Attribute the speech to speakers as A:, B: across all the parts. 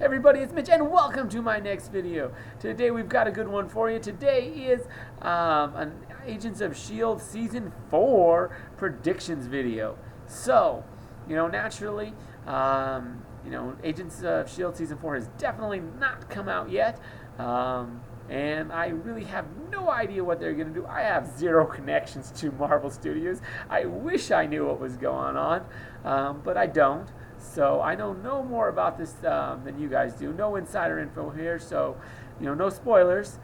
A: Everybody, it's Mitch, and welcome to my next video. Today we've got a good one for you. Today is an Agents of S.H.I.E.L.D. Season 4 predictions video. So, naturally, Agents of S.H.I.E.L.D. Season 4 has definitely not come out yet. And I really have no idea what they're going to do. I have zero connections to Marvel Studios. I wish I knew what was going on, but I don't. So I know no more about this than you guys do. No insider info here, so no spoilers.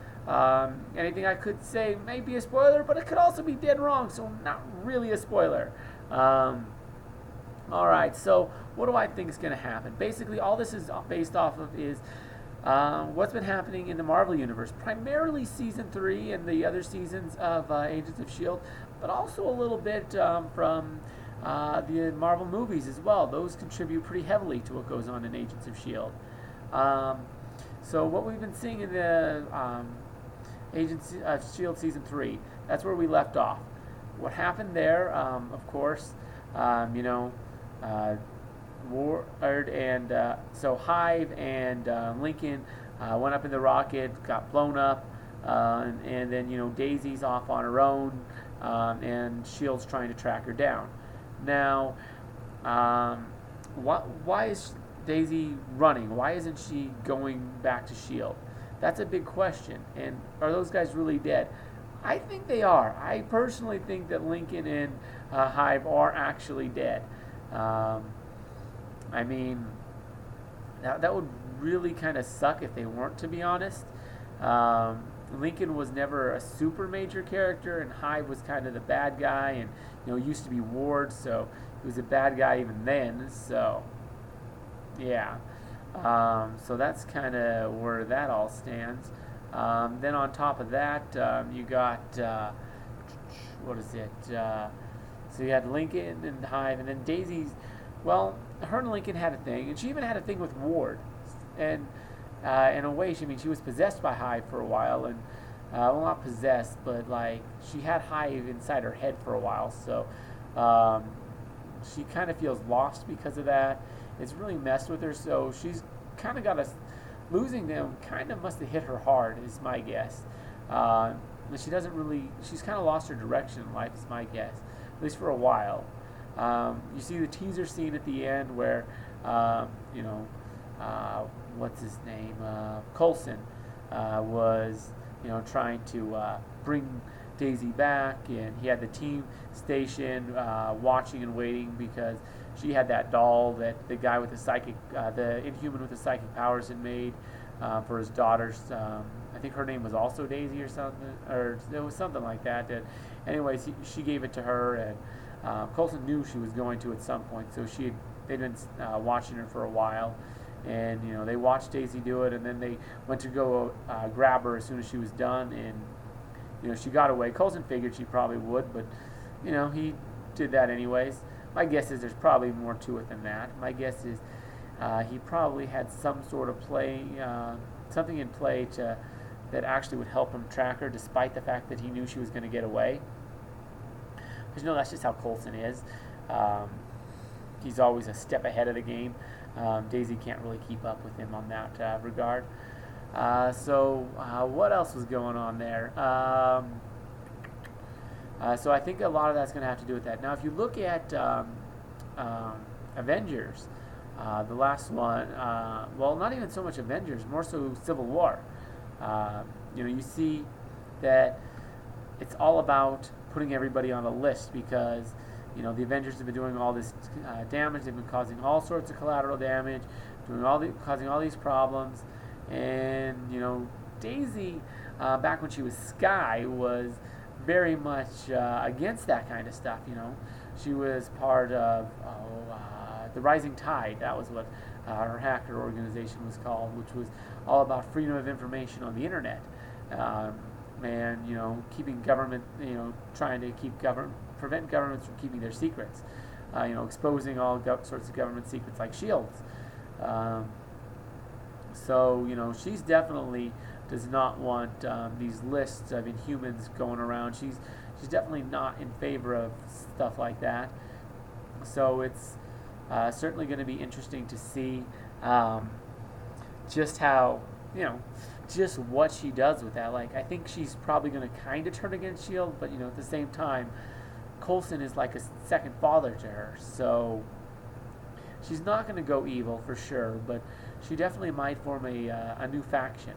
A: Anything I could say may be a spoiler, but it could also be dead wrong, so not really a spoiler. All right, so what do I think is going to happen? Basically, all this is based off of is what's been happening in the Marvel Universe, primarily Season 3 and the other seasons of Agents of S.H.I.E.L.D., but also a little bit from the Marvel movies as well. Those contribute pretty heavily to what goes on in Agents of S.H.I.E.L.D. So what we've been seeing in the Agents of S.H.I.E.L.D. Season 3, that's where we left off. What happened there, of course, Ward and so Hive and Lincoln went up in the rocket, got blown up, and then Daisy's off on her own, and S.H.I.E.L.D's trying to track her down. Now, why is Daisy running? Why isn't she going back to S.H.I.E.L.D.? That's a big question. And are those guys really dead? I think they are. I personally think that Lincoln and Hive are actually dead. I mean, that would really kind of suck if they weren't, to be honest. Lincoln was never a super major character, and Hive was kind of the bad guy, and used to be Ward, so he was a bad guy even then. So yeah, so that's kind of where that all stands. Then on top of that, you got what is it? So you had Lincoln and Hive, and then Daisy's. Well, her and Lincoln had a thing, and she even had a thing with Ward, and in a way, she was possessed by Hive for a while, and well, not possessed, but like she had Hive inside her head for a while, so she kind of feels lost because of that. It's really messed with her, so she's kind of got us losing them. Kind of must have hit her hard, is my guess. She's kind of lost her direction in life, is my guess, at least for a while. You see the teaser scene at the end where, what's his name? Coulson was, trying to bring Daisy back, and he had the team stationed, watching and waiting because she had that doll that the guy with the Inhuman with the psychic powers had made for his daughters. I think her name was also Daisy or something, or it was something like that. Anyways, she gave it to her, and Coulson knew she was going to at some point, so they'd been watching her for a while, and they watched Daisy do it, and then they went to go grab her as soon as she was done, and she got away. Coulson figured she probably would, but he did that anyways. My guess is there's probably more to it than that. My guess is he probably had some sort of something in play that actually would help him track her, despite the fact that he knew she was going to get away. Because that's just how Coulson is. He's always a step ahead of the game. Daisy can't really keep up with him on that regard. So what else was going on there? So I think a lot of that's going to have to do with that. Now, if you look at Avengers, the last one, well, not even so much Avengers, more so Civil War. You see that it's all about putting everybody on a list because the Avengers have been doing all this damage. They've been causing all sorts of collateral damage, causing all these problems, and Daisy, back when she was Sky, was very much against that kind of stuff. She was part of the Rising Tide. That was what her hacker organization was called, which was all about freedom of information on the internet. And keeping government, trying to prevent governments from keeping their secrets, exposing all sorts of government secrets like S.H.I.E.L.D. So she's definitely does not want these lists of Inhumans going around. She's definitely not in favor of stuff like that. So it's certainly going to be interesting to see just how, just what she does with that. Like, I think she's probably going to kind of turn against S.H.I.E.L.D., but, at the same time, Coulson is like a second father to her, so she's not going to go evil for sure, but she definitely might form a new faction,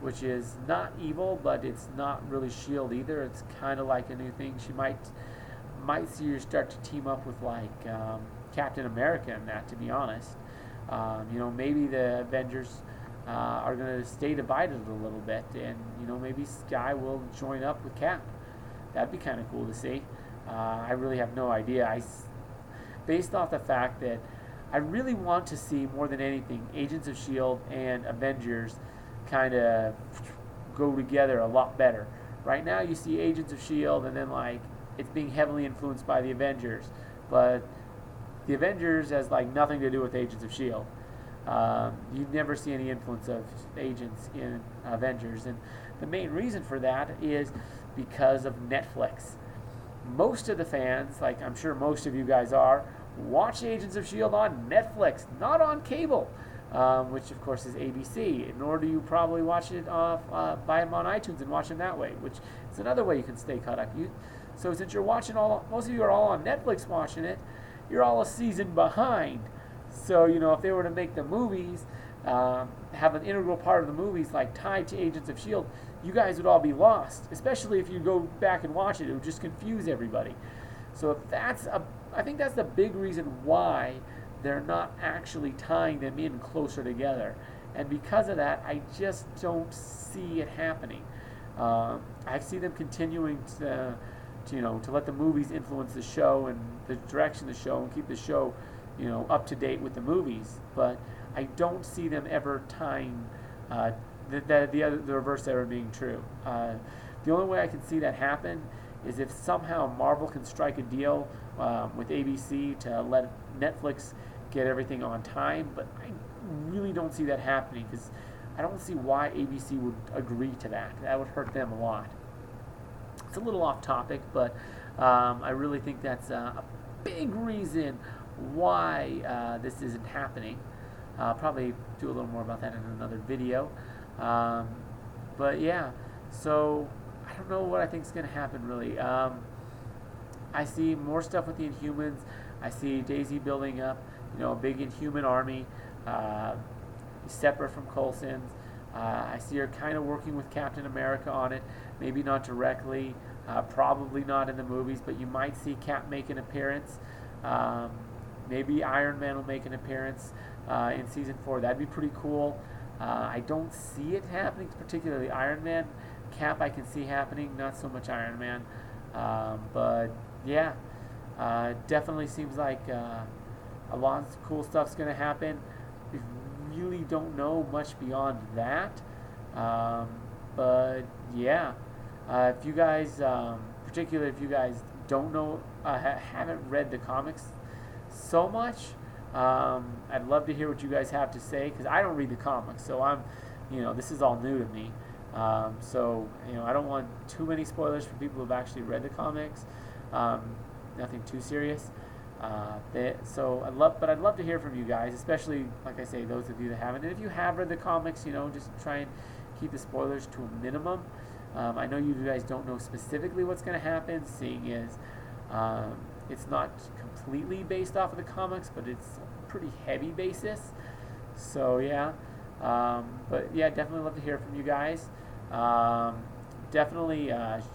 A: which is not evil, but it's not really S.H.I.E.L.D. either. It's kind of like a new thing. She might see her start to team up with like Captain America and that, to be honest. Maybe the Avengers are going to stay divided a little bit, and maybe Skye will join up with Cap. That'd be kind of cool to see. I really have no idea. Based off the fact that I really want to see, more than anything, Agents of S.H.I.E.L.D. and Avengers kind of go together a lot better. Right now you see Agents of S.H.I.E.L.D. and then like it's being heavily influenced by the Avengers, but the Avengers has like nothing to do with Agents of S.H.I.E.L.D. You never see any influence of agents in Avengers, and the main reason for that is because of Netflix. Most of the fans, like I'm sure most of you guys are, watch Agents of S.H.I.E.L.D. on Netflix, not on cable, which of course is ABC. Nor do you probably watch it buy them on iTunes and watch them that way, which is another way you can stay caught up. So since you're watching most of you are all on Netflix watching it, you're all a season behind. So if they were to make the movies, have an integral part of the movies like tied to Agents of S.H.I.E.L.D., you guys would all be lost, especially if you go back and watch it. It would just confuse everybody. So I think that's the big reason why they're not actually tying them in closer together. And because of that, I just don't see it happening. I see them continuing to let the movies influence the show and the direction of the show and keep the show, up to date with the movies. But I don't see them ever tying the reverse ever being true. The only way I can see that happen is if somehow Marvel can strike a deal with ABC to let Netflix get everything on time, but I really don't see that happening because I don't see why ABC would agree to that. That would hurt them a lot. It's a little off topic, but I really think that's a big reason why this isn't happening. I'll probably do a little more about that in another video. But yeah, so I don't know what I think is going to happen really. I see more stuff with the Inhumans. I see Daisy building up, a big Inhuman army, separate from Coulson's. I see her kind of working with Captain America on it. Maybe not directly, probably not in the movies, but you might see Cap make an appearance. Maybe Iron Man will make an appearance in Season 4. That'd be pretty cool. I don't see it happening, particularly Iron Man. Cap I can see happening, not so much Iron Man. But yeah, definitely seems like a lot of cool stuff's going to happen. We really don't know much beyond that. But yeah, if you guys, particularly if you guys don't know, haven't read the comics so much, I'd love to hear what you guys have to say, because I don't read the comics, so this is all new to me. So I don't want too many spoilers for people who've actually read the comics. Nothing too serious. I'd love to hear from you guys, especially, like I say, those of you that haven't. And if you have read the comics, just try and keep the spoilers to a minimum. I know you guys don't know specifically what's going to happen, seeing as it's not completely based off of the comics, but it's a pretty heavy basis. So yeah, but yeah, definitely love to hear from you guys. Definitely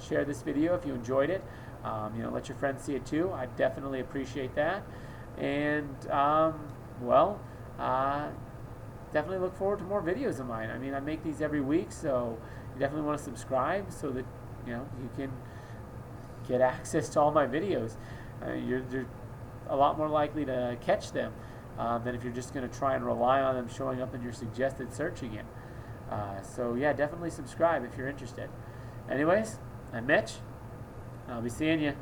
A: share this video if you enjoyed it. Let your friends see it too. I definitely appreciate that. And definitely look forward to more videos of mine. I mean, I make these every week, so you definitely want to subscribe so that you can get access to all my videos. You're a lot more likely to catch them than if you're just going to try and rely on them showing up in your suggested search again. So yeah, definitely subscribe if you're interested. Anyways, I'm Mitch. I'll be seeing you.